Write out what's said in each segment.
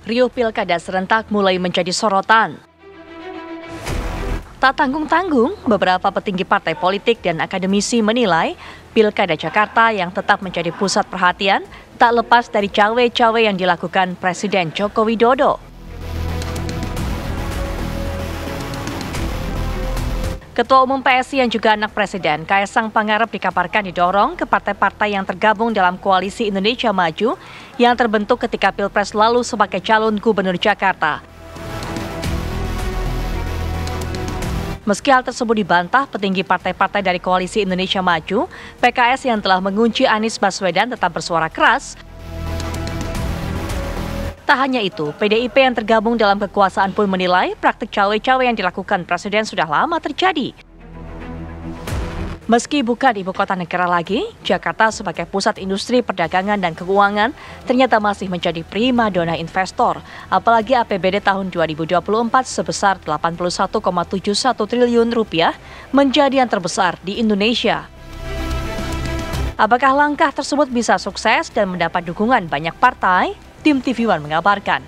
Riuh pilkada serentak mulai menjadi sorotan. Tak tanggung-tanggung, beberapa petinggi partai politik dan akademisi menilai pilkada Jakarta yang tetap menjadi pusat perhatian tak lepas dari cawe-cawe yang dilakukan Presiden Joko Widodo. Ketua Umum PSI yang juga anak Presiden, Kaesang Pangarep dikabarkan didorong ke partai-partai yang tergabung dalam Koalisi Indonesia Maju yang terbentuk ketika Pilpres lalu sebagai calon gubernur Jakarta. Meski hal tersebut dibantah petinggi partai-partai dari Koalisi Indonesia Maju, PKS yang telah mengunci Anies Baswedan tetap bersuara keras. Tak hanya itu, PDIP yang tergabung dalam kekuasaan pun menilai praktik cawe-cawe yang dilakukan Presiden sudah lama terjadi. Meski bukan ibu kota negara lagi, Jakarta sebagai pusat industri, perdagangan, dan keuangan ternyata masih menjadi primadona investor. Apalagi APBD tahun 2024 sebesar 81,71 triliun rupiah menjadi yang terbesar di Indonesia. Apakah langkah tersebut bisa sukses dan mendapat dukungan banyak partai? Tim TV One mengabarkan.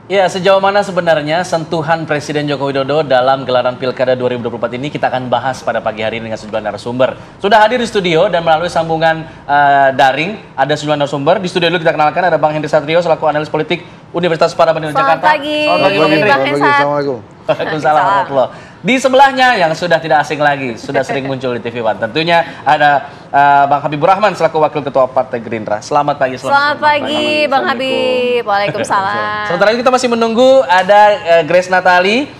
Ya, sejauh mana sebenarnya sentuhan Presiden Joko Widodo dalam gelaran Pilkada 2024 ini kita akan bahas pada pagi hari ini dengan sejumlah narasumber. Sudah hadir di studio dan melalui sambungan daring ada sejumlah narasumber. Di studio dulu kita kenalkan ada Bang Henry Satrio selaku analis politik Universitas Paramadina Jakarta. Selamat pagi. Selamat pagi, Bang Henry. Assalamualaikum. Waalaikumsalam warahmatullahi. Di sebelahnya yang sudah tidak asing lagi, sudah sering muncul di TV One. Tentunya ada Bang Habibur Rahman selaku Wakil Ketua Partai Gerindra. Selamat pagi. Selamat pagi, Bang Habib. Waalaikumsalam. Sementara itu kita masih menunggu ada Grace Natali,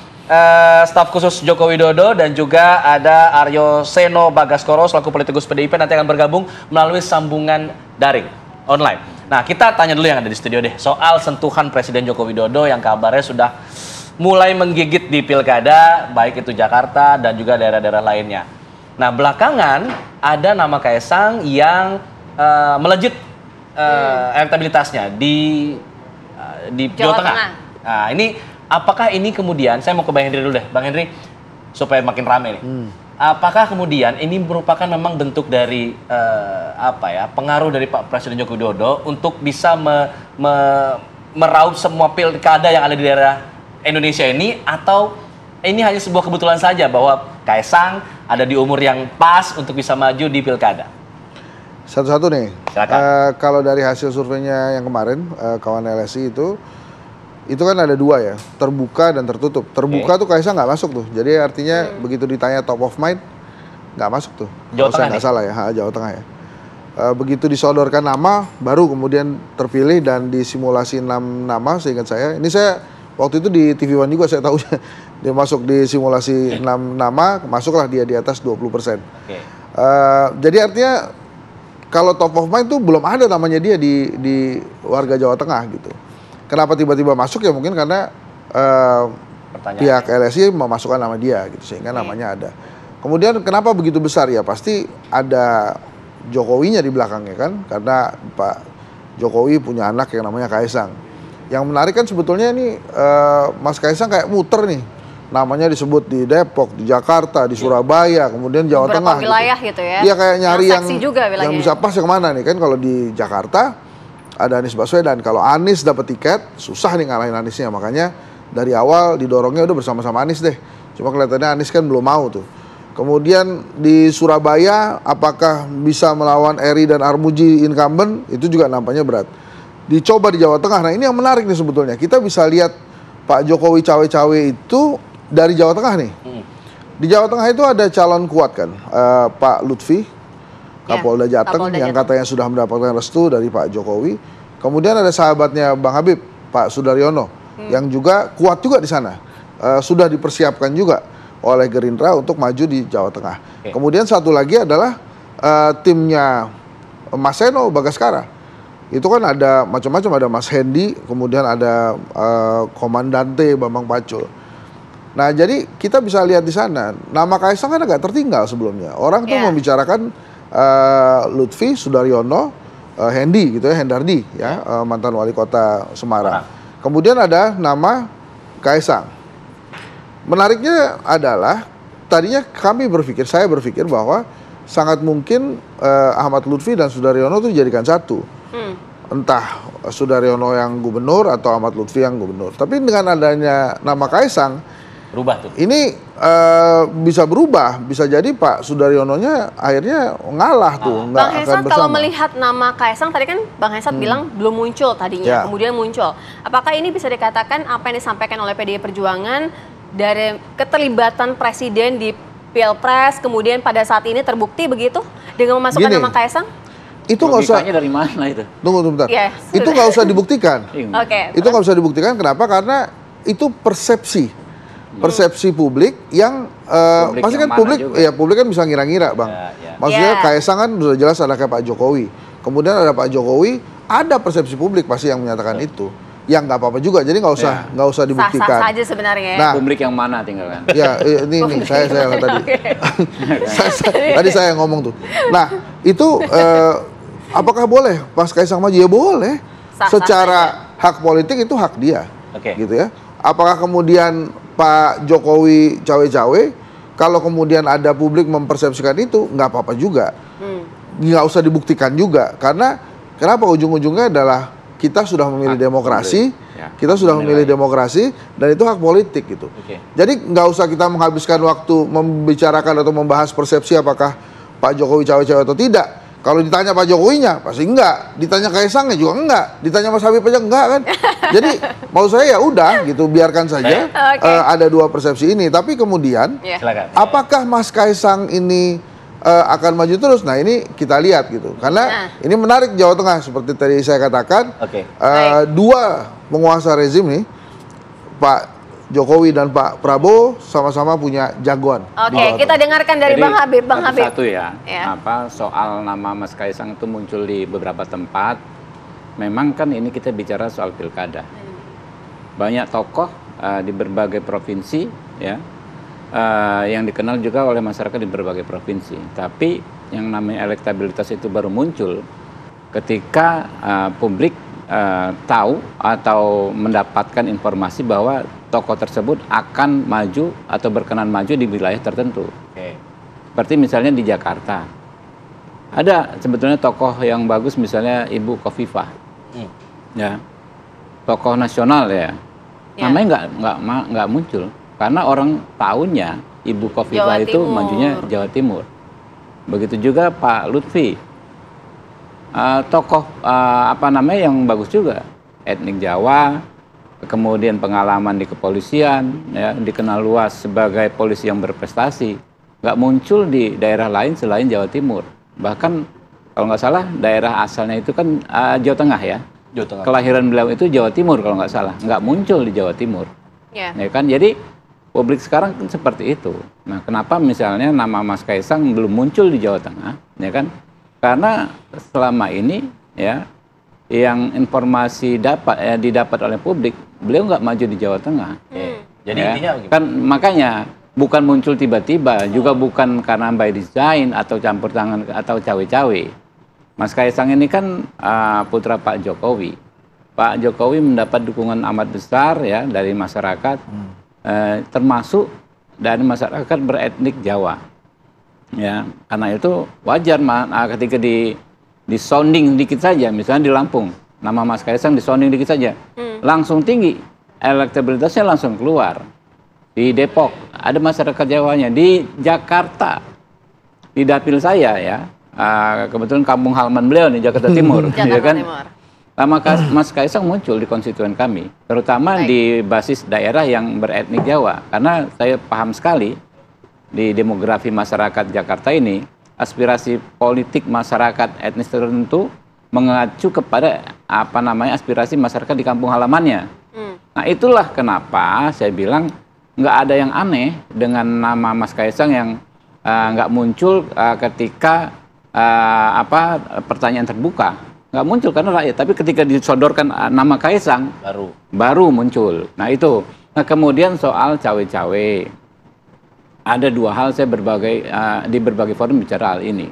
staf khusus Joko Widodo, dan juga ada Aryo Seno Bagaskoro selaku politikus PDIP nanti akan bergabung melalui sambungan daring online. Nah, kita tanya dulu yang ada di studio deh soal sentuhan Presiden Joko Widodo yang kabarnya sudah mulai menggigit di pilkada, baik itu Jakarta dan juga daerah-daerah lainnya. Nah, belakangan ada nama Kaesang yang melejit elektabilitasnya di Jawa Tengah. Nah, ini apakah ini kemudian, saya mau ke Bang Henry dulu deh, Bang Henry, supaya makin rame nih. Apakah kemudian ini merupakan memang bentuk dari pengaruh dari Pak Presiden Joko Widodo untuk bisa meraup semua pilkada yang ada di daerah Indonesia ini, atau ini hanya sebuah kebetulan saja bahwa Kaesang ada di umur yang pas untuk bisa maju di pilkada? Satu-satu nih, kalau dari hasil surveinya yang kemarin, kawan LSI itu kan ada dua ya, terbuka dan tertutup. Terbuka tuh Kaesang nggak masuk tuh, jadi artinya begitu ditanya top of mind, nggak masuk tuh. Jawa Tengah nggak salah ya, Jawa Tengah ya. Begitu disodorkan nama, baru kemudian terpilih dan disimulasi 6 nama, seingat saya. Ini saya waktu itu di TV One juga saya tahu dia masuk di simulasi 6 nama, masuklah dia di atas 20%. Jadi artinya kalau top of mind tuh belum ada namanya dia di warga Jawa Tengah gitu. Kenapa tiba-tiba masuk ya mungkin karena pihak LSI memasukkan nama dia gitu sehingga namanya ada. Kemudian kenapa begitu besar ya pasti ada Jokowinya di belakangnya kan, karena Pak Jokowi punya anak yang namanya Kaesang. Yang menarik kan sebetulnya ini Mas Kaesang kayak muter nih, namanya disebut di Depok, di Jakarta, di Surabaya, kemudian Jawa Tengah. Beberapa wilayah gitu ya. Iya kayak nyari yang bisa pas yang mana nih kan. Kalau di Jakarta ada Anies Baswedan, kalau Anies dapat tiket susah nih ngalahin Aniesnya, makanya dari awal didorongnya udah bersama-sama Anies deh. Cuma kelihatannya Anies kan belum mau tuh. Kemudian di Surabaya apakah bisa melawan Eri dan Armuji incumbent, itu juga nampaknya berat. Dicoba di Jawa Tengah. Nah ini yang menarik nih sebetulnya. Kita bisa lihat Pak Jokowi cawe-cawe itu dari Jawa Tengah nih. Di Jawa Tengah itu ada calon kuat kan, Pak Lutfi, Kapolda Jateng, yang katanya sudah mendapatkan restu dari Pak Jokowi. Kemudian ada sahabatnya Bang Habib, Pak Sudaryono, yang juga kuat juga di sana. Sudah dipersiapkan juga oleh Gerindra untuk maju di Jawa Tengah. Kemudian satu lagi adalah timnya Mas Seno Bagaskara. Itu kan ada macam-macam, ada Mas Hendy, kemudian ada Komandante Bambang Pacul. Nah jadi kita bisa lihat di sana, nama Kaesang kan agak tertinggal sebelumnya. Orang tuh membicarakan Lutfi, Sudaryono, Hendy gitu ya, Hendardi ya, mantan wali kota Semarang. Kemudian ada nama Kaesang. Menariknya adalah tadinya saya berpikir bahwa sangat mungkin Ahmad Lutfi dan Sudaryono itu dijadikan satu. Entah Sudaryono yang gubernur atau Ahmad Lutfi yang gubernur. Tapi dengan adanya nama Kaisang, berubah tuh. ini bisa berubah, bisa jadi Pak Sudaryononya akhirnya ngalah tuh, nggak Bang akan Hensat, bersama. kalau melihat nama Kaisang tadi kan Bang Hensat bilang belum muncul tadinya, kemudian muncul. Apakah ini bisa dikatakan apa yang disampaikan oleh PDI Perjuangan dari keterlibatan Presiden di Pilpres, kemudian pada saat ini terbukti begitu dengan memasukkan nama Kaisang? Itu nggak usah. Dari mana itu? Tunggu sebentar. Yes, itu nggak usah dibuktikan. Oke. Itu nggak usah dibuktikan. Kenapa? Karena itu persepsi publik yang pasti kan publik kan bisa ngira-ngira, Bang. Maksudnya Kaisang kan sudah jelas anaknya Pak Jokowi. Kemudian ada Pak Jokowi, ada persepsi publik pasti yang menyatakan itu. Yang nggak apa-apa juga. Jadi nggak usah dibuktikan. Sah-sah saja sebenarnya. Nah, publik yang mana tinggal kan? Ya, ini saya tadi. Tadi saya yang ngomong tuh. Nah, itu apakah boleh Mas Kaisang maju? Ya boleh. Secara hak politik itu hak dia. Gitu ya. Apakah kemudian Pak Jokowi cawe-cawe? Kalau kemudian ada publik mempersepsikan itu, nggak apa-apa juga. Nggak usah dibuktikan juga. Karena kenapa ujung-ujungnya adalah kita sudah memilih demokrasi, kita sudah memilih demokrasi, dan itu hak politik gitu. Jadi nggak usah kita menghabiskan waktu membicarakan atau membahas persepsi apakah Pak Jokowi cawe-cawe atau tidak. Kalau ditanya Pak Jokowinya pasti enggak, ditanya Kaisangnya juga enggak, ditanya Mas Habib aja enggak kan. Jadi mau saya ya udah gitu, biarkan saja ada dua persepsi ini. Tapi kemudian apakah Mas Kaisang ini akan maju terus? Nah ini kita lihat gitu, karena ini menarik Jawa Tengah seperti tadi saya katakan. Dua penguasa rezim nih, Pak Jokowi dan Pak Prabowo sama-sama punya jagoan. Kita dengarkan dari Bang Habib. Bang Habib. Satu ya, soal nama Mas Kaisang itu muncul di beberapa tempat. Memang kan ini kita bicara soal pilkada. Banyak tokoh di berbagai provinsi ya, yang dikenal juga oleh masyarakat di berbagai provinsi. Tapi yang namanya elektabilitas itu baru muncul ketika publik tahu atau mendapatkan informasi bahwa tokoh tersebut akan maju atau berkenan maju di wilayah tertentu. Seperti misalnya di Jakarta. Ada sebetulnya tokoh yang bagus, misalnya Ibu Khofifah. Ya. Tokoh nasional ya. Namanya nggak muncul karena orang tahunya Ibu Khofifah itu majunya Jawa Timur. Begitu juga Pak Lutfi. Tokoh yang bagus juga, etnik Jawa, kemudian pengalaman di kepolisian, ya, dikenal luas sebagai polisi yang berprestasi, nggak muncul di daerah lain selain Jawa Timur. Bahkan kalau nggak salah daerah asalnya itu kan Jawa Tengah ya. Kelahiran beliau itu Jawa Timur kalau nggak salah, nggak muncul di Jawa Timur. Ya kan, jadi publik sekarang kan seperti itu. Nah, kenapa misalnya nama Mas Kaisang belum muncul di Jawa Tengah, ya kan? Karena selama ini ya, yang informasi didapat oleh publik, beliau nggak maju di Jawa Tengah. Jadi ya, intinya kan makanya bukan muncul tiba-tiba, juga bukan karena by design atau campur tangan atau cawe-cawe. Mas Kaisang ini kan putra Pak Jokowi. Pak Jokowi mendapat dukungan amat besar ya dari masyarakat, termasuk dari masyarakat beretnik Jawa. Ya, karena itu wajar ketika di sounding dikit saja, misalnya di Lampung, nama Mas Kaisang di sounding dikit saja, langsung tinggi, elektabilitasnya langsung keluar. Di Depok ada masyarakat Jawanya, di Jakarta, di dapil saya ya, kebetulan kampung halaman beliau di Jakarta Timur, ya kan? Nama Mas Kaisang muncul di konstituen kami, terutama di basis daerah yang beretnik Jawa, karena saya paham sekali di demografi masyarakat Jakarta ini, aspirasi politik masyarakat etnis tertentu mengacu kepada aspirasi masyarakat di kampung halamannya. Nah, itulah kenapa saya bilang nggak ada yang aneh dengan nama Mas Kaisang yang nggak muncul ketika pertanyaan terbuka. Nggak muncul karena rakyat, tapi ketika disodorkan nama Kaisang baru muncul. Nah itu. Nah, kemudian soal cawe-cawe. Ada dua hal saya di berbagai forum bicara hal ini.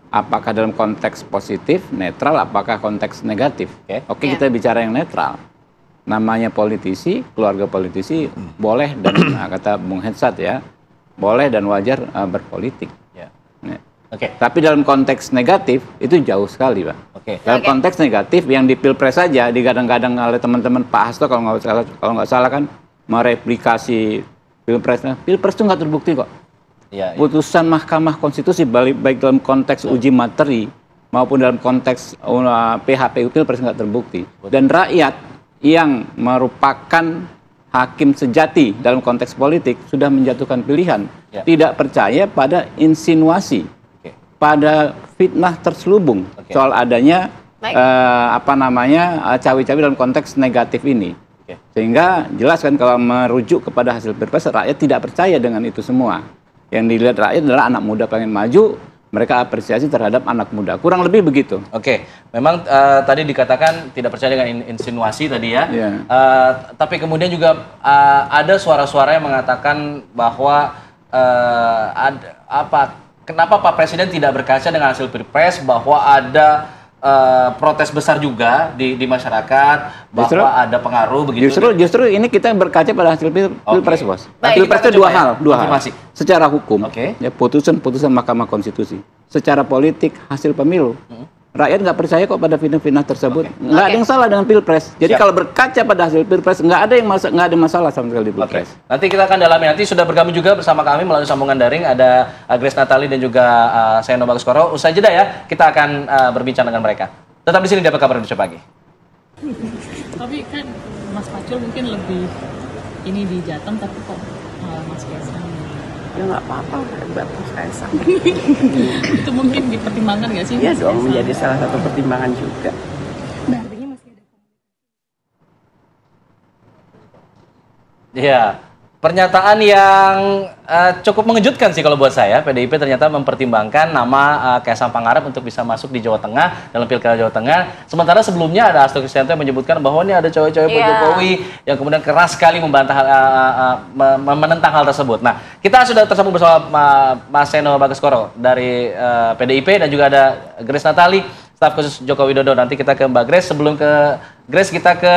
Apakah dalam konteks positif, netral, apakah konteks negatif? Oke, kita bicara yang netral. Namanya politisi, keluarga politisi boleh dan kata Bung Hensat ya, boleh dan wajar berpolitik. Tapi dalam konteks negatif itu jauh sekali, Pak. Dalam konteks negatif yang di Pilpres saja digadang-gadang oleh teman-teman Pak Hasto kalau nggak salah kan mereplikasi Pilpresnya. Pilpres itu nggak terbukti kok. Putusan Mahkamah Konstitusi baik dalam konteks uji materi maupun dalam konteks PHPU Pilpres nggak terbukti. Dan rakyat yang merupakan hakim sejati dalam konteks politik sudah menjatuhkan pilihan. Tidak percaya pada insinuasi, pada fitnah terselubung soal adanya cawe-cawe dalam konteks negatif ini. Sehingga jelas kan kalau merujuk kepada hasil Pilpres, rakyat tidak percaya dengan itu semua. Yang dilihat rakyat adalah anak muda pengen maju, mereka apresiasi terhadap anak muda. Kurang lebih begitu. Memang tadi dikatakan tidak percaya dengan insinuasi tadi ya. Tapi kemudian juga ada suara-suara yang mengatakan bahwa kenapa Pak Presiden tidak berkaca dengan hasil Pilpres, bahwa ada protes besar juga di masyarakat, bahwa ada pengaruh begitu. Justru ini kita berkaca pada hasil Pilpres, Bos. Pilpres itu dua hal. Secara hukum, putusan Mahkamah Konstitusi. Secara politik, hasil pemilu. Rakyat nggak percaya kok pada fitnah-fitnah tersebut. Nggak ada yang salah dengan Pilpres. Jadi kalau berkaca pada hasil Pilpres, nggak ada masalah sama sekali di Pilpres. Nanti kita akan dalami. Nanti sudah bergabung juga bersama kami melalui sambungan daring ada Grace Natali dan juga Seno Baguskoro. Usai jeda ya, kita akan berbincang dengan mereka. Tetap di sini di Apa Kabar Indonesia Pagi. Tapi kan Mas Pacul mungkin lebih ini di Jateng, tapi kok Mas Kaisang? Ya nggak apa-apa, buat Mas Kaisang. Itu mungkin dipertimbangkan nggak sih? Iya dong, menjadi salah satu pertimbangan juga. Artinya masih ada pernyataan yang cukup mengejutkan sih kalau buat saya. PDIP ternyata mempertimbangkan nama Kaisang Pangarep untuk bisa masuk di Jawa Tengah, dalam Pilkada Jawa Tengah. Sementara sebelumnya ada Hasto Kristianto yang menyebutkan bahwa ini ada cowok-cowok Pak Jokowi yang kemudian keras sekali membantah menentang hal tersebut. Nah, kita sudah tersambung bersama Mas Seno Baguskoro dari PDIP dan juga ada Grace Natali, staf khusus Joko Widodo. Nanti kita ke Mbak Grace. Sebelum ke Grace, kita ke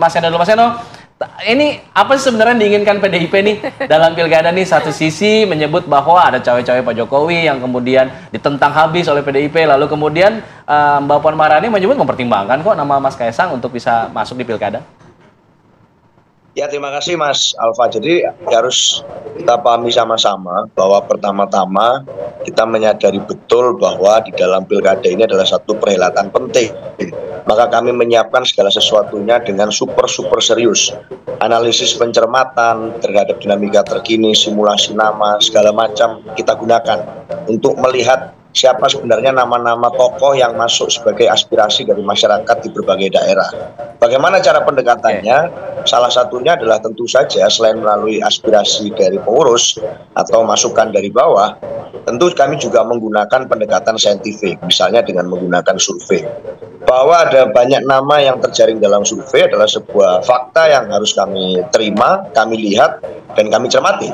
Mas Seno dulu. Mas Seno, ini apa sih sebenarnya diinginkan PDIP nih dalam pilkada nih? Satu sisi menyebut bahwa ada cawe-cawe Pak Jokowi yang kemudian ditentang habis oleh PDIP, lalu kemudian Mbak Puan Maharani menyebut mempertimbangkan kok nama Mas Kaisang untuk bisa masuk di pilkada. Ya, terima kasih Mas Alfa. Jadi harus kita pahami sama-sama bahwa pertama-tama kita menyadari betul bahwa di dalam pilkada ini adalah satu perhelatan penting. Maka kami menyiapkan segala sesuatunya dengan super serius. Analisis pencermatan terhadap dinamika terkini, simulasi nama, segala macam kita gunakan untuk melihat siapa sebenarnya nama-nama tokoh yang masuk sebagai aspirasi dari masyarakat di berbagai daerah. Bagaimana cara pendekatannya? Salah satunya adalah tentu saja selain melalui aspirasi dari pengurus atau masukan dari bawah, tentu kami juga menggunakan pendekatan saintifik, misalnya dengan menggunakan survei. Bahwa ada banyak nama yang terjaring dalam survei adalah sebuah fakta yang harus kami terima, kami lihat, dan kami cermati.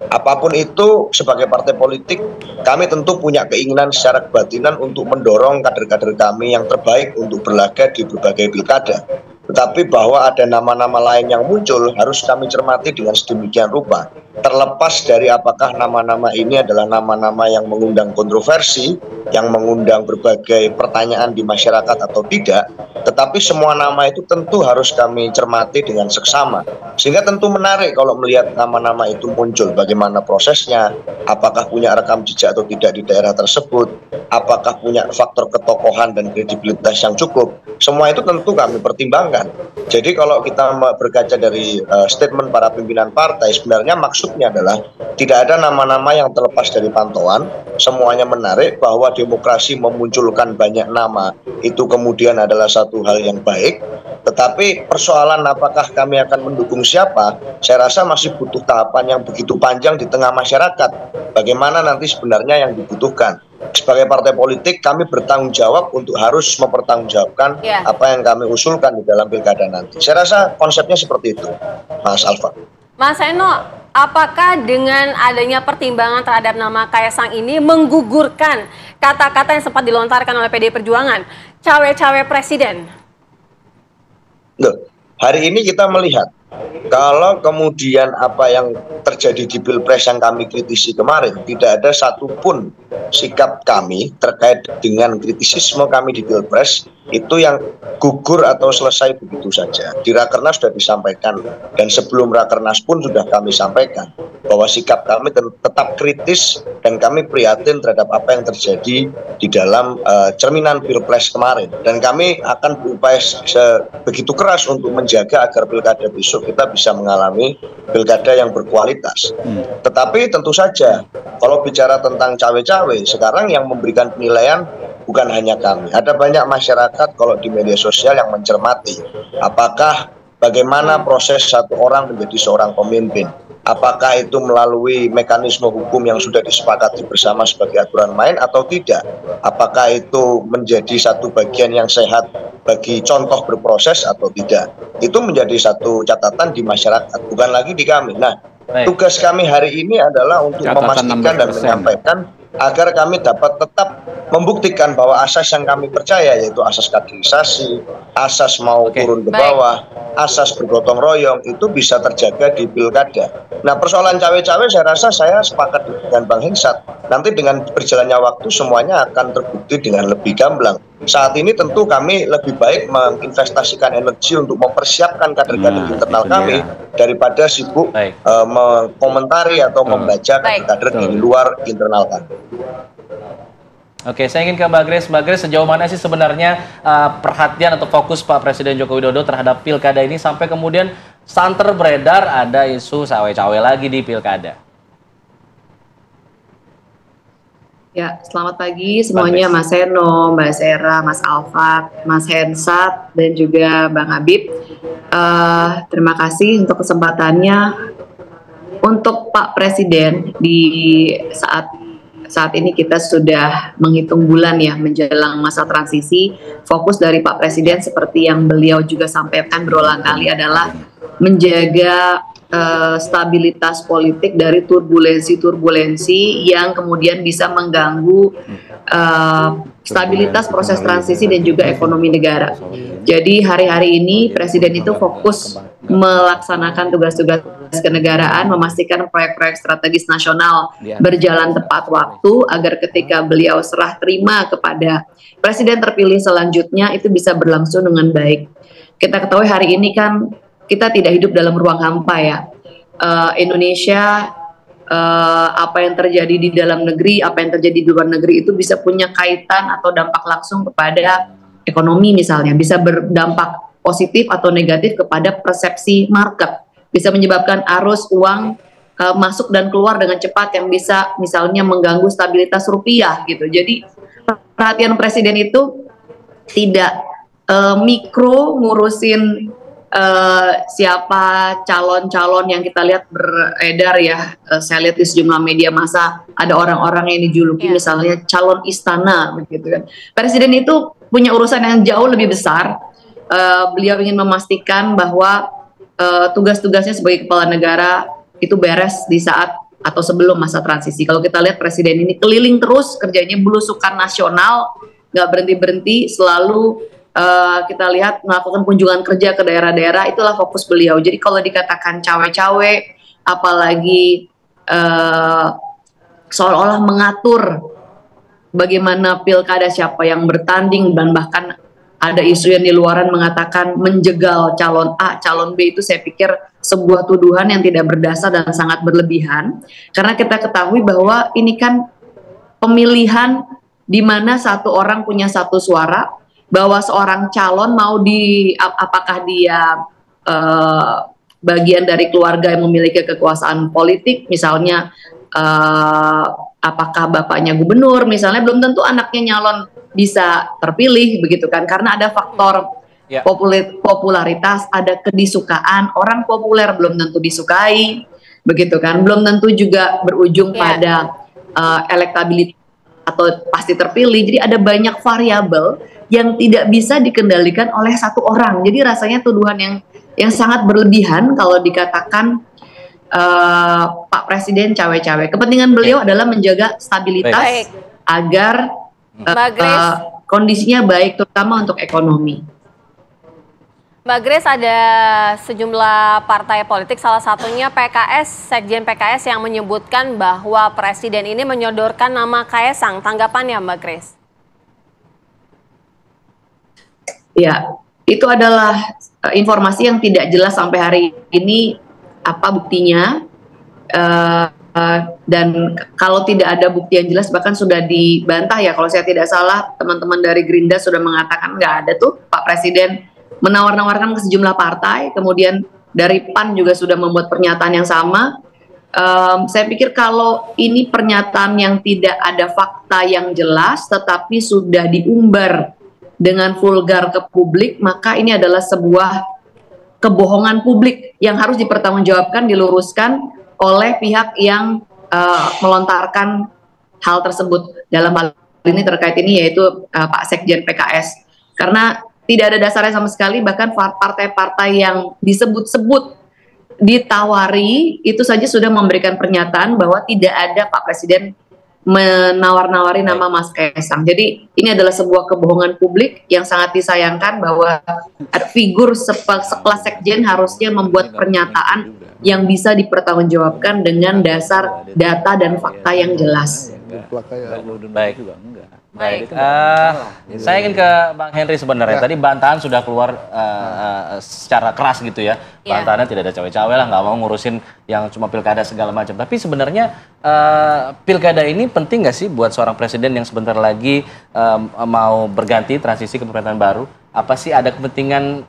Apapun itu, sebagai partai politik, kami tentu punya keinginan secara kebatinan untuk mendorong kader-kader kami yang terbaik untuk berlaga di berbagai pilkada. Tetapi bahwa ada nama-nama lain yang muncul harus kami cermati dengan sedemikian rupa. Terlepas dari apakah nama-nama ini adalah nama-nama yang mengundang kontroversi, yang mengundang berbagai pertanyaan di masyarakat atau tidak, tetapi semua nama itu tentu harus kami cermati dengan seksama. Sehingga tentu menarik kalau melihat nama-nama itu muncul, bagaimana prosesnya, apakah punya rekam jejak atau tidak di daerah tersebut, apakah punya faktor ketokohan dan kredibilitas yang cukup. Semua itu tentu kami pertimbangkan. Jadi kalau kita berkaca dari statement para pimpinan partai, sebenarnya maksudnya adalah tidak ada nama-nama yang terlepas dari pantauan, semuanya menarik, bahwa demokrasi memunculkan banyak nama itu kemudian adalah satu hal yang baik. Tetapi persoalan apakah kami akan mendukung siapa, saya rasa masih butuh tahapan yang begitu panjang di tengah masyarakat. Bagaimana nanti sebenarnya yang dibutuhkan. Sebagai partai politik, kami bertanggung jawab untuk harus mempertanggungjawabkan apa yang kami usulkan di dalam pilkada nanti. Saya rasa konsepnya seperti itu, Mas Alfa. Mas Seno, apakah dengan adanya pertimbangan terhadap nama Kaisang ini menggugurkan kata-kata yang sempat dilontarkan oleh PDI Perjuangan, cawe-cawe presiden? Loh, hari ini kita melihat kalau kemudian apa yang terjadi di Pilpres yang kami kritisi kemarin, tidak ada satupun sikap kami terkait dengan kritisisme kami di Pilpres itu yang gugur atau selesai begitu saja. Di Rakernas sudah disampaikan, dan sebelum Rakernas pun sudah kami sampaikan bahwa sikap kami tetap kritis dan kami prihatin terhadap apa yang terjadi di dalam cerminan Pilpres kemarin, dan kami akan berupaya begitu keras untuk menjaga agar pilkada besok kita bisa mengalami pilkada yang berkualitas. Tetapi tentu saja kalau bicara tentang cawe-cawe, sekarang yang memberikan penilaian bukan hanya kami, ada banyak masyarakat kalau di media sosial yang mencermati apakah bagaimana proses satu orang menjadi seorang pemimpin. Apakah itu melalui mekanisme hukum yang sudah disepakati bersama sebagai aturan main atau tidak? Apakah itu menjadi satu bagian yang sehat bagi contoh berproses atau tidak? Itu menjadi satu catatan di masyarakat, bukan lagi di kami. Nah, tugas kami hari ini adalah untuk memastikan dan menyampaikan agar kami dapat tetap membuktikan bahwa asas yang kami percaya, yaitu asas kaderisasi, asas mau turun ke bawah, asas bergotong royong, itu bisa terjaga di pilkada. Nah, persoalan cawe-cawe saya rasa saya sepakat dengan Bang Hensat. Nanti dengan berjalannya waktu semuanya akan terbukti dengan lebih gamblang. Saat ini tentu kami lebih baik menginvestasikan energi untuk mempersiapkan kader-kader internal kami daripada sibuk mengomentari atau membaca kader-kader di luar internal kami. Oke, saya ingin ke Mbak Grace. Mbak Grace, sejauh mana sih sebenarnya perhatian atau fokus Pak Presiden Joko Widodo terhadap pilkada ini sampai kemudian santer beredar ada isu cawe-cawe lagi di pilkada? Ya, selamat pagi semuanya, Mas Seno, Mbak Sera, Mas Alfat, Mas Hensat, dan juga Bang Habib. Terima kasih untuk kesempatannya. Untuk Pak Presiden, di saat ini kita sudah menghitung bulan ya menjelang masa transisi. Fokus dari Pak Presiden seperti yang beliau juga sampaikan berulang kali adalah menjaga stabilitas politik dari turbulensi yang kemudian bisa mengganggu stabilitas proses transisi dan juga ekonomi negara. Jadi hari-hari ini Presiden itu fokus melaksanakan tugas-tugas kenegaraan, memastikan proyek-proyek strategis nasional berjalan tepat waktu agar ketika beliau serah terima kepada Presiden terpilih selanjutnya itu bisa berlangsung dengan baik. Kita ketahui hari ini kan kita tidak hidup dalam ruang hampa ya. Indonesia, apa yang terjadi di dalam negeri, apa yang terjadi di luar negeri itu bisa punya kaitan atau dampak langsung kepada ekonomi misalnya, bisa berdampak positif atau negatif kepada persepsi market, bisa menyebabkan arus uang masuk dan keluar dengan cepat yang bisa misalnya mengganggu stabilitas rupiah gitu. Jadi perhatian Presiden itu tidak mikro ngurusin siapa calon-calon yang kita lihat beredar ya. Saya lihat di sejumlah media massa ada orang-orang yang dijuluki misalnya calon istana begitu kan. Presiden itu punya urusan yang jauh lebih besar. Beliau ingin memastikan bahwa tugas-tugasnya sebagai kepala negara itu beres di saat atau sebelum masa transisi. Kalau kita lihat Presiden ini keliling terus, kerjanya belusukan nasional, nggak berhenti-berhenti, selalu kita lihat melakukan kunjungan kerja ke daerah-daerah, itulah fokus beliau. Jadi kalau dikatakan cawe-cawe, apalagi seolah-olah mengatur bagaimana pilkada, siapa yang bertanding, dan bahkan ada isu yang di luaran mengatakan menjegal calon A, calon B, itu saya pikir sebuah tuduhan yang tidak berdasar dan sangat berlebihan. Karena kita ketahui bahwa ini kan pemilihan di mana satu orang punya satu suara, bahwa seorang calon mau apakah dia bagian dari keluarga yang memiliki kekuasaan politik, misalnya apakah bapaknya gubernur, misalnya belum tentu anaknya nyalon bisa terpilih begitu kan, karena ada faktor popularitas, ada kedisukaan, orang populer belum tentu disukai begitu kan, belum tentu juga berujung pada elektabilitas atau pasti terpilih. Jadi ada banyak variabel yang tidak bisa dikendalikan oleh satu orang. Jadi rasanya tuduhan yang sangat berlebihan kalau dikatakan Pak Presiden cawe-cawe. Kepentingan beliau adalah menjaga stabilitas agar kondisinya baik, terutama untuk ekonomi. Mbak Grace, ada sejumlah partai politik, salah satunya PKS, Sekjen PKS yang menyebutkan bahwa Presiden ini menyodorkan nama Kaesang. Tanggapannya Mbak Grace? Ya, itu adalah informasi yang tidak jelas sampai hari ini apa buktinya. Dan kalau tidak ada bukti yang jelas bahkan sudah dibantah ya, kalau saya tidak salah teman-teman dari Gerindra sudah mengatakan nggak ada tuh Pak Presiden menawar-nawarkan ke sejumlah partai, kemudian dari PAN juga sudah membuat pernyataan yang sama. Saya pikir kalau ini pernyataan yang tidak ada fakta yang jelas tetapi sudah diumbar dengan vulgar ke publik, maka ini adalah sebuah kebohongan publik yang harus dipertanggungjawabkan, diluruskan oleh pihak yang melontarkan hal tersebut. Dalam hal ini terkait ini yaitu Pak Sekjen PKS. Karena tidak ada dasarnya sama sekali, bahkan partai-partai yang disebut-sebut ditawari itu saja sudah memberikan pernyataan bahwa tidak ada Pak Presiden menawar-nawari nama Mas Kaesang. Jadi ini adalah sebuah kebohongan publik yang sangat disayangkan bahwa figur sekelas Sekjen harusnya membuat pernyataan yang bisa dipertanggungjawabkan dengan dasar data dan fakta yang jelas. Baik. Baik, saya ingin ke Bang Henry sebenarnya. Tadi bantahan sudah keluar secara keras gitu ya. Bantahannya tidak ada cawe-cawe lah, nggak mau ngurusin yang cuma pilkada segala macam. Tapi sebenarnya pilkada ini penting nggak sih buat seorang presiden yang sebentar lagi mau berganti transisi ke pemerintahan baru? Apa sih ada kepentingan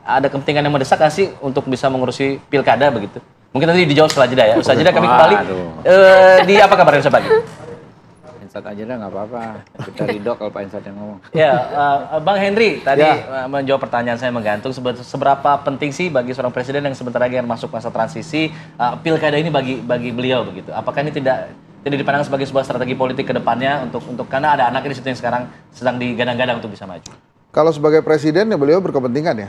yang mendesak nggak sih untuk bisa mengurusi pilkada begitu? Mungkin nanti dijawab setelah jeda ya. Setelah jeda kami kembali di Apa Kabar Indonesia Pagi. Insat aja dah nggak apa-apa. Kita ridho kalau Pak Insat yang ngomong. Ya, Bang Henry tadi menjawab pertanyaan saya menggantung seberapa penting sih bagi seorang presiden yang sebentar lagi masuk masa transisi pilkada ini bagi beliau begitu. Apakah ini tidak dipandang sebagai sebuah strategi politik ke depannya untuk karena ada anaknya di situ yang sekarang sedang digadang-gadang untuk bisa maju. Kalau sebagai presiden ya beliau berkepentingan ya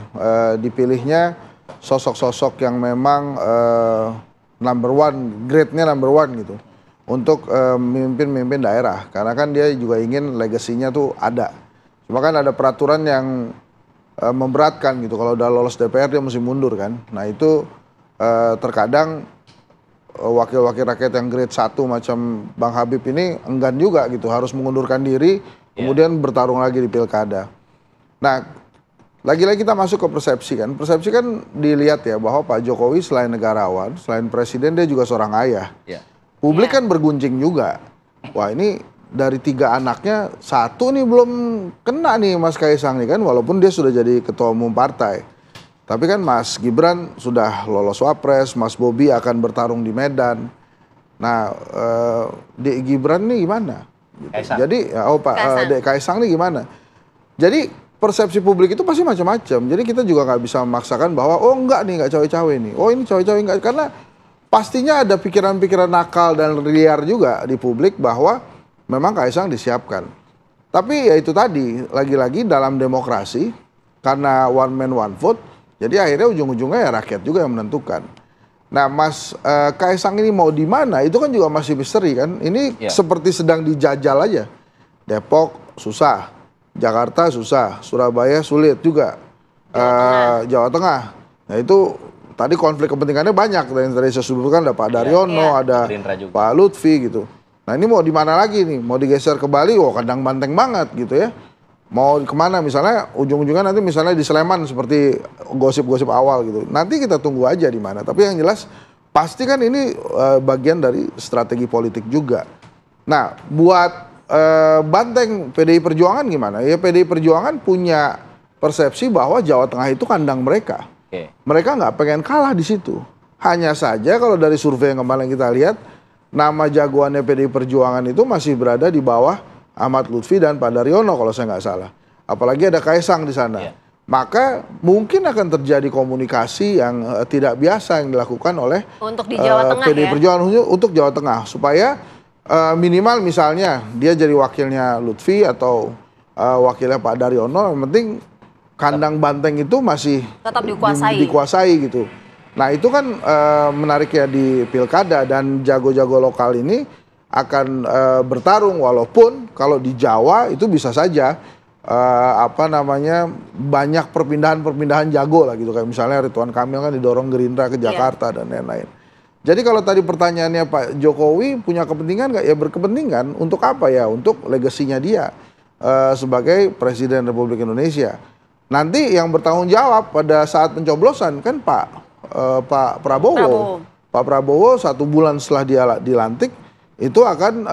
dipilihnya sosok-sosok yang memang number one, grade-nya number one gitu. Untuk memimpin daerah, karena kan dia juga ingin legasinya tuh ada. Cuma kan ada peraturan yang memberatkan gitu, kalau udah lolos DPR dia mesti mundur kan. Nah itu terkadang wakil-wakil rakyat yang grade 1 macam Bang Habib ini enggan juga gitu, harus mengundurkan diri, kemudian bertarung lagi di pilkada. Nah lagi-lagi kita masuk ke persepsi kan dilihat ya bahwa Pak Jokowi selain negarawan, selain presiden dia juga seorang ayah. Publik kan berguncing juga. Wah ini dari 3 anaknya 1 nih belum kena nih Mas Kaesang nih kan, walaupun dia sudah jadi ketua umum partai. Tapi kan Mas Gibran sudah lolos wapres, Mas Bobi akan bertarung di Medan. Nah, Dek Gibran nih gimana? Gitu. Jadi, Dek Kaesang nih gimana? Jadi persepsi publik itu pasti macam-macam. Jadi kita juga nggak bisa memaksakan bahwa oh enggak nih nggak cawe-cawe nih. Oh ini cawe-cawe enggak, karena pastinya ada pikiran-pikiran nakal dan liar juga di publik bahwa memang Kaesang disiapkan. Tapi ya itu tadi, lagi-lagi dalam demokrasi, karena one man one vote, jadi akhirnya ujung-ujungnya ya rakyat juga yang menentukan. Nah Mas Kaesang ini mau di mana, itu kan juga masih misteri kan. Ini seperti sedang dijajal aja. Depok susah, Jakarta susah, Surabaya sulit juga, Jawa Tengah. Nah itu tadi konflik kepentingannya banyak, dan tadi saya sebutkan ada Pak Daryono, ada Pak Lutfi gitu. Nah ini mau di mana lagi nih? Mau digeser ke Bali? Wah kandang banteng banget gitu ya. Mau kemana misalnya? Ujung-ujungnya nanti misalnya di Sleman seperti gosip-gosip awal gitu. Nanti kita tunggu aja di mana. Tapi yang jelas pasti kan ini bagian dari strategi politik juga. Nah buat banteng PDI Perjuangan gimana? Ya PDI Perjuangan punya persepsi bahwa Jawa Tengah itu kandang mereka. Mereka nggak pengen kalah di situ. Hanya saja kalau dari survei yang kemarin kita lihat, nama jagoannya PDI Perjuangan itu masih berada di bawah Ahmad Lutfi dan Pak Daryono kalau saya nggak salah. Apalagi ada Kaesang di sana. Maka mungkin akan terjadi komunikasi yang tidak biasa yang dilakukan oleh untuk di Jawa Tengah PDI Perjuangan untuk Jawa Tengah. Supaya minimal misalnya dia jadi wakilnya Lutfi atau wakilnya Pak Daryono, yang penting kandang banteng itu masih tetap dikuasai gitu. Nah itu kan menarik ya di pilkada, dan jago-jago lokal ini akan bertarung, walaupun kalau di Jawa itu bisa saja banyak perpindahan jago lah gitu, kayak misalnya Ridwan Kamil kan didorong Gerindra ke Jakarta dan lain-lain. Jadi kalau tadi pertanyaannya Pak Jokowi punya kepentingan nggak? Ya berkepentingan. Untuk apa ya? Untuk legasinya dia sebagai Presiden Republik Indonesia. Nanti yang bertanggung jawab pada saat pencoblosan kan Pak Prabowo. Pak Prabowo 1 bulan setelah dia dilantik itu akan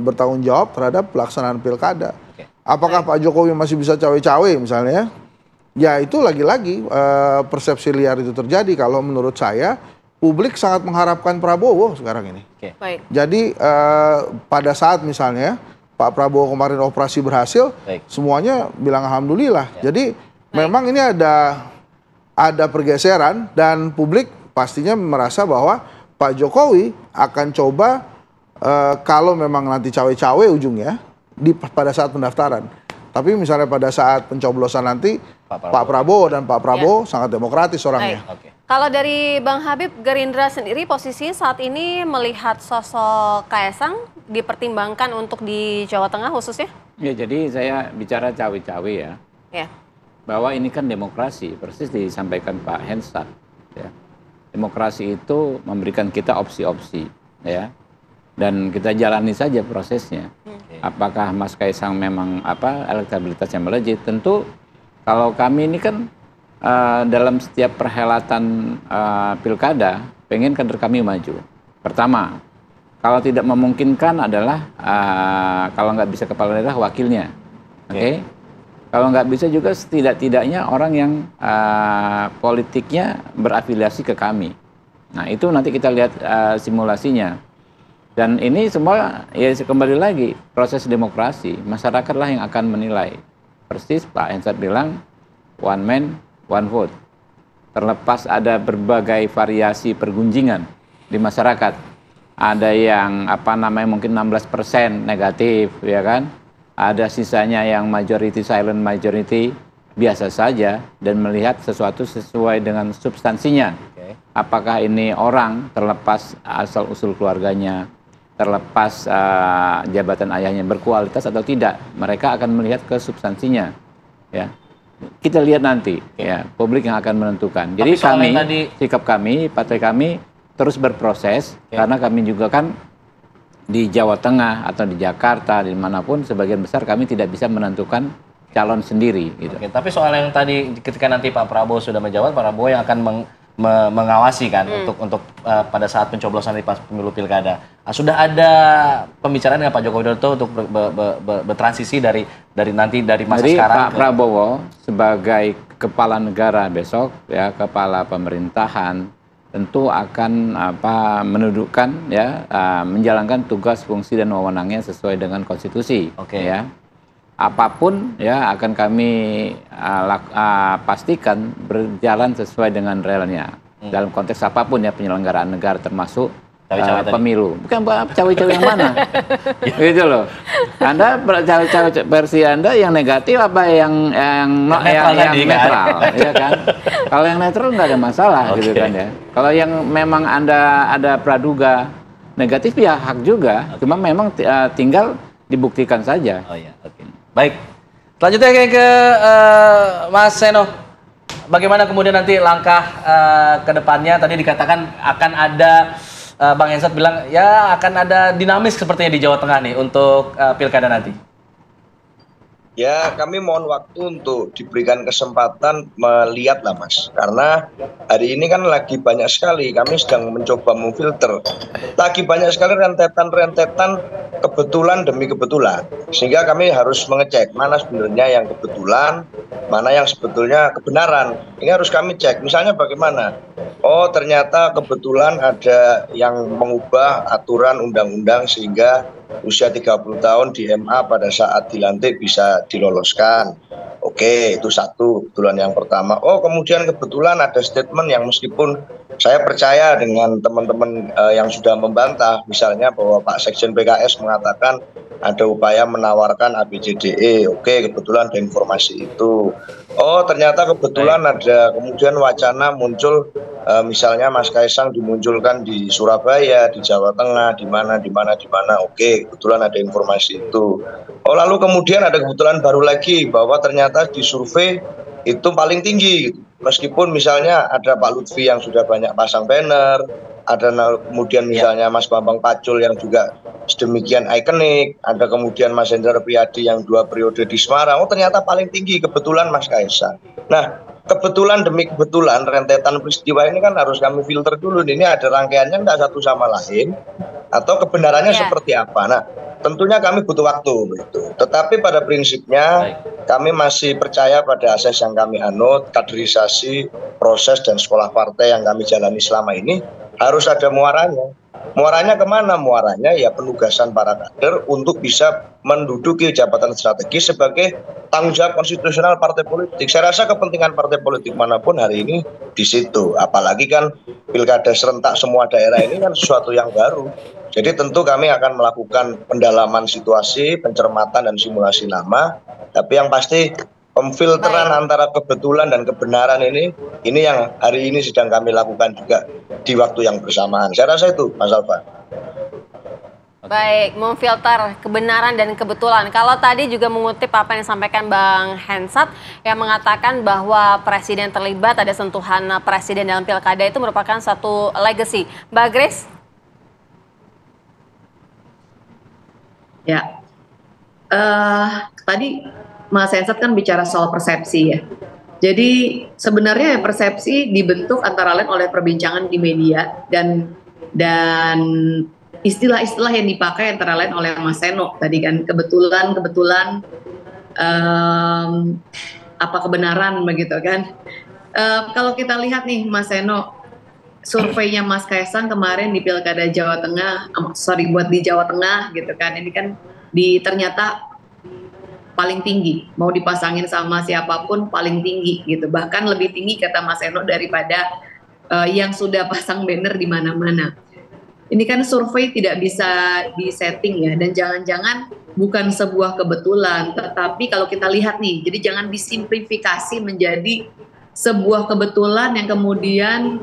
bertanggung jawab terhadap pelaksanaan pilkada. Apakah Pak Jokowi masih bisa cawe-cawe misalnya? Ya itu lagi-lagi persepsi liar itu terjadi. Kalau menurut saya publik sangat mengharapkan Prabowo sekarang ini. Baik. Jadi pada saat misalnya Pak Prabowo kemarin operasi berhasil, semuanya bilang alhamdulillah. Jadi memang ini ada pergeseran dan publik pastinya merasa bahwa Pak Jokowi akan coba kalau memang nanti cawe-cawe ujungnya pada saat pendaftaran. Tapi misalnya pada saat pencoblosan nanti Pak Prabowo dan Pak Prabowo sangat demokratis orangnya. Kalau dari Bang Habib, Gerindra sendiri posisi saat ini melihat sosok Kaesang dipertimbangkan untuk di Jawa Tengah khususnya? Ya, jadi saya bicara cawe-cawe ya. Bahwa ini kan demokrasi, persis disampaikan Pak Hensat. Ya. Demokrasi itu memberikan kita opsi-opsi, ya. Dan kita jalani saja prosesnya. Apakah Mas Kaesang memang elektabilitasnya melejit? Tentu kalau kami ini kan dalam setiap perhelatan pilkada pengen kader kami maju. Pertama, kalau tidak memungkinkan adalah kalau nggak bisa kepala daerah wakilnya, oke? Kalau nggak bisa juga setidak-tidaknya orang yang politiknya berafiliasi ke kami. Nah itu nanti kita lihat simulasinya. Dan ini semua ya kembali lagi proses demokrasi, masyarakatlah yang akan menilai. Persis Pak Hensat bilang one man one vote. Terlepas ada berbagai variasi pergunjingan di masyarakat. Ada yang mungkin 16% negatif, ya kan? Ada sisanya yang majority silent majority biasa saja dan melihat sesuatu sesuai dengan substansinya. Apakah ini orang terlepas asal usul keluarganya, terlepas jabatan ayahnya berkualitas atau tidak, mereka akan melihat ke substansinya, ya. Kita lihat nanti, ya, publik yang akan menentukan. Jadi sikap kami, partai kami terus berproses, karena kami juga kan di Jawa Tengah atau di Jakarta, dimanapun sebagian besar kami tidak bisa menentukan calon sendiri. Gitu. Tapi soal yang tadi ketika nanti Pak Prabowo sudah menjabat, Pak Prabowo yang akan mengawasi kan untuk pada saat pencoblosan di pas pemilu pilkada. Sudah ada pembicaraan dengan Pak Joko Widodo untuk bertransisi dari masa Jadi sekarang. Pak Prabowo sebagai kepala negara besok, ya, kepala pemerintahan tentu akan menundukkan, ya, menjalankan tugas, fungsi dan wewenangnya sesuai dengan konstitusi. Ya. Apapun, ya, akan kami pastikan berjalan sesuai dengan realnya. Dalam konteks apapun, ya, penyelenggaraan negara termasuk pemilu. Bukan cawe-cawe yang mana. Gitu loh. Anda cawe-cawe versi Anda yang negatif apa yang netral, ya kan? Kalau yang netral nggak ada masalah, gitu kan, ya. Kalau yang memang Anda ada praduga negatif, ya hak juga. Cuma memang tinggal dibuktikan saja. Baik, selanjutnya ke Mas Seno. Bagaimana kemudian nanti langkah ke depannya? Tadi dikatakan akan ada, Bang Hensat bilang, ya akan ada dinamis sepertinya di Jawa Tengah nih untuk pilkada nanti. Ya, kami mohon waktu untuk diberikan kesempatan melihat lah, Mas. Karena hari ini kan lagi banyak sekali, kami sedang mencoba memfilter. Lagi banyak sekali rentetan-rentetan kebetulan demi kebetulan. Sehingga kami harus mengecek mana sebenarnya yang kebetulan, mana yang sebetulnya kebenaran. Ini harus kami cek. Misalnya bagaimana? Oh, ternyata kebetulan ada yang mengubah aturan undang-undang sehingga usia 30 tahun di MA pada saat dilantik bisa diloloskan. Oke, itu satu kebetulan yang pertama. Oh, kemudian kebetulan ada statement yang meskipun saya percaya dengan teman-teman yang sudah membantah, misalnya bahwa Pak Sekjen PKS mengatakan ada upaya menawarkan ABCDE. Oke, kebetulan ada informasi itu. Oh, ternyata kebetulan ada kemudian wacana muncul, misalnya Mas Kaisang dimunculkan di Surabaya, di Jawa Tengah, di mana. Oke, kebetulan ada informasi itu. Oh, lalu kemudian ada kebetulan baru lagi bahwa ternyata di survei itu paling tinggi, gitu. Meskipun misalnya ada Pak Lutfi yang sudah banyak pasang banner, ada kemudian misalnya Mas Bambang Pacul yang juga sedemikian ikonik, ada kemudian Mas Hendrar Priyadi yang 2 periode di Semarang. Oh, ternyata paling tinggi kebetulan Mas Kaisang. Nah, kebetulan demi kebetulan rentetan peristiwa ini kan harus kami filter dulu. Ini ada rangkaiannya enggak satu sama lain atau kebenarannya seperti apa. Nah, tentunya kami butuh waktu begitu. Tetapi pada prinsipnya kami masih percaya pada asas yang kami anut, kaderisasi, proses dan sekolah partai yang kami jalani selama ini harus ada muaranya. Muaranya kemana? Muaranya ya penugasan para kader untuk bisa menduduki jabatan strategis sebagai tanggung jawab konstitusional partai politik. Saya rasa kepentingan partai politik manapun hari ini di situ. Apalagi kan pilkada serentak semua daerah ini kan sesuatu yang baru. Jadi tentu kami akan melakukan pendalaman situasi, pencermatan dan simulasi nama. Tapi yang pasti pemfilteran antara kebetulan dan kebenaran ini yang hari ini sedang kami lakukan juga di waktu yang bersamaan. Saya rasa itu, Mas Alfa. Baik, memfilter kebenaran dan kebetulan. Kalau tadi juga mengutip apa yang disampaikan Bang Hensat yang mengatakan bahwa presiden terlibat, ada sentuhan presiden dalam pilkada itu merupakan satu legacy. Mbak Grace? Ya, tadi Mas Hensat kan bicara soal persepsi ya. Jadi sebenarnya persepsi dibentuk antara lain oleh perbincangan di media dan istilah-istilah yang dipakai antara lain oleh Mas Seno tadi kan kebetulan apa kebenaran begitu kan. Kalau kita lihat nih Mas Seno, surveinya Mas Kaisang kemarin di Pilkada Jawa Tengah, buat di Jawa Tengah gitu kan, ini kan ternyata paling tinggi, mau dipasangin sama siapapun paling tinggi gitu, bahkan lebih tinggi kata Mas Eno daripada yang sudah pasang banner di mana-mana. Ini kan survei tidak bisa disetting ya, dan jangan-jangan bukan sebuah kebetulan, tetapi kalau kita lihat nih, jadi jangan disimplifikasi menjadi sebuah kebetulan yang kemudian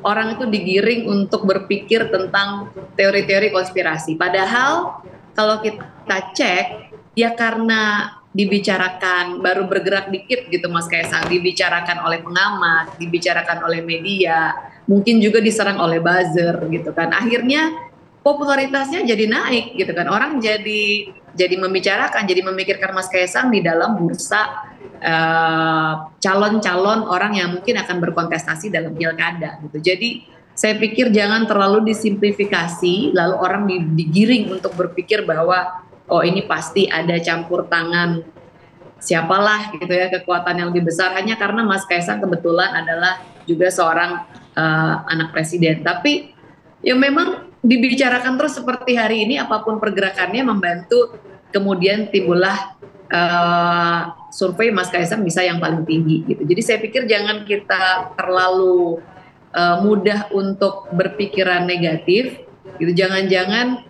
orang itu digiring untuk berpikir tentang teori-teori konspirasi. Padahal kalau kita cek, ya karena dibicarakan, baru bergerak dikit gitu Mas Kaisang, dibicarakan oleh pengamat, dibicarakan oleh media, mungkin juga diserang oleh buzzer gitu kan. Akhirnya popularitasnya jadi naik gitu kan. Orang jadi membicarakan, jadi memikirkan Mas Kaisang di dalam bursa calon-calon orang yang mungkin akan berkontestasi dalam pilkada gitu. Jadi saya pikir jangan terlalu disimplifikasi, lalu orang digiring untuk berpikir bahwa oh ini pasti ada campur tangan siapalah gitu ya, kekuatan yang lebih besar hanya karena Mas Kaisang kebetulan adalah juga seorang anak presiden. Tapi ya memang dibicarakan terus seperti hari ini, apapun pergerakannya membantu kemudian timbullah survei Mas Kaisang bisa yang paling tinggi gitu. Jadi saya pikir jangan kita terlalu mudah untuk berpikiran negatif gitu. Jangan-jangan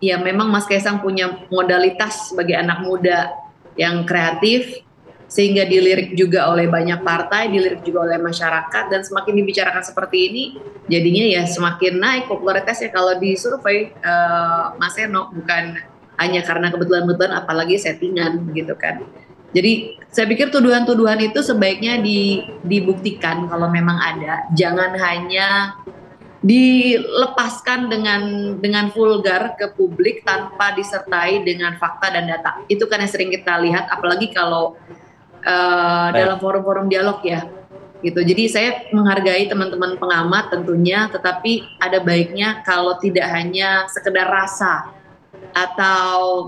ya memang Mas Kaisang punya modalitas sebagai anak muda yang kreatif sehingga dilirik juga oleh banyak partai, dilirik juga oleh masyarakat, dan semakin dibicarakan seperti ini jadinya ya semakin naik popularitasnya kalau di survei Mas Seno, bukan hanya karena kebetulan-kebetulan apalagi settingan gitu kan. Jadi saya pikir tuduhan-tuduhan itu sebaiknya dibuktikan kalau memang ada, jangan hanya dilepaskan dengan vulgar ke publik tanpa disertai dengan fakta dan data. Itu kan yang sering kita lihat, apalagi kalau dalam forum-forum dialog ya gitu. Jadi saya menghargai teman-teman pengamat tentunya, tetapi ada baiknya kalau tidak hanya sekedar rasa atau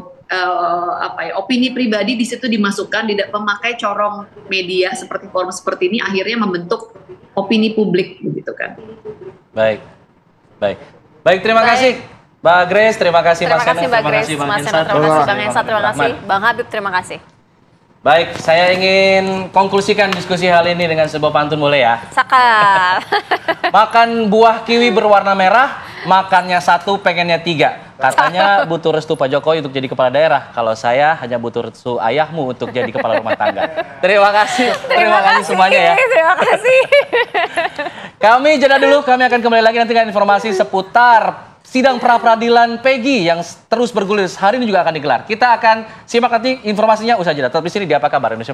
opini pribadi di situ dimasukkan, tidak memakai corong media seperti forum seperti ini, akhirnya membentuk opini publik begitu kan. Baik, terima kasih Mbak Grace, terima kasih Mas Seno, terima kasih Bang Hensat, terima kasih Bang Habib, terima kasih. Baik, saya ingin konklusikan diskusi hal ini dengan sebuah pantun, boleh ya? Sakal. Makan buah kiwi berwarna merah, makannya 1, pengennya 3. Katanya butuh restu Pak Jokowi untuk jadi kepala daerah. Kalau saya hanya butuh restu ayahmu untuk jadi kepala rumah tangga. Terima kasih semuanya ya. Terima kasih. Kami jeda dulu, kami akan kembali lagi nanti dengan informasi seputar sidang pra-peradilan Peggy yang terus bergulir hari ini juga akan digelar. Kita akan simak nanti informasinya usai jeda. Tetap di sini di Apa Kabar Indonesia.